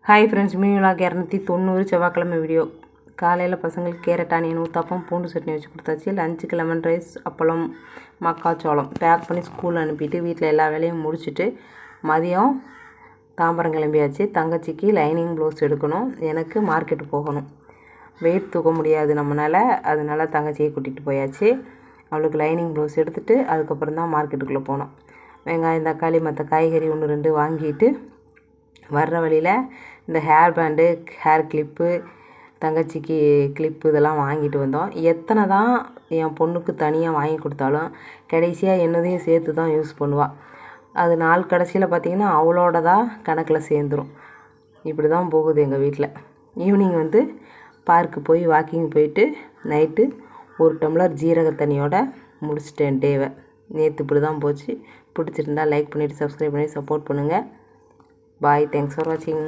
Hi friends, மீன்விழாக்கு 290 செவ்வாய்க்கிழமை video. காலையில் பசங்களுக்கு கேரட் ஆனியன் ஊத்தாப்பம் பூண்டு சட்னி வச்சு கொடுத்தாச்சு. லஞ்சுக்கு லெமன் ரைஸ், அப்பளம், மக்காச்சோளம் பேக் பண்ணி ஸ்கூல் அனுப்பிட்டு வீட்டில் எல்லா வேலையும் முடிச்சுட்டு மதியம் தாம்பரம் கிளம்பியாச்சு. தங்கச்சிக்கு லைனிங் ப்ளவுஸ் எடுக்கணும், எனக்கு மார்க்கெட்டு போகணும். வெயிட் தூக்க முடியாது நம்மளால், அதனால தங்கச்சியை கூட்டிகிட்டு போயாச்சு. அவளுக்கு லைனிங் ப்ளவுஸ் எடுத்துகிட்டு அதுக்கப்புறம் தான் மார்க்கெட்டுக்குள்ளே போனோம். வெங்காயம், தக்காளி, மற்ற காய்கறி 1-2 வாங்கிட்டு வர்ற வழியில் இந்த ஹேர் பேண்டு, ஹேர் கிளிப்பு, தங்கச்சிக்கு கிளிப்பு இதெல்லாம் வாங்கிட்டு வந்தோம். எத்தனை தான் என் பொண்ணுக்கு தனியாக வாங்கி கொடுத்தாலும் கடைசியாக என்னதையும் சேர்த்து தான் யூஸ் பண்ணுவாள். அது நாள் கடைசியில் பார்த்திங்கன்னா அவளோட தான் கணக்கில் சேர்ந்துடும். இப்படி தான் போகுது எங்கள் வீட்டில். ஈவினிங் பார்க்கு போய் வாக்கிங் போயிட்டு நைட்டு 1 டம்ளர் ஜீரக தண்ணியோடு முடிச்சிட்டேன் டேவை. நேற்று இப்படி தான் போச்சு. பிடிச்சிருந்தா லைக் பண்ணிவிட்டு சப்ஸ்கிரைப் பண்ணி சப்போர்ட் பண்ணுங்கள். பாய், தேங்க்ஸ் ஃபார் வாட்சிங்.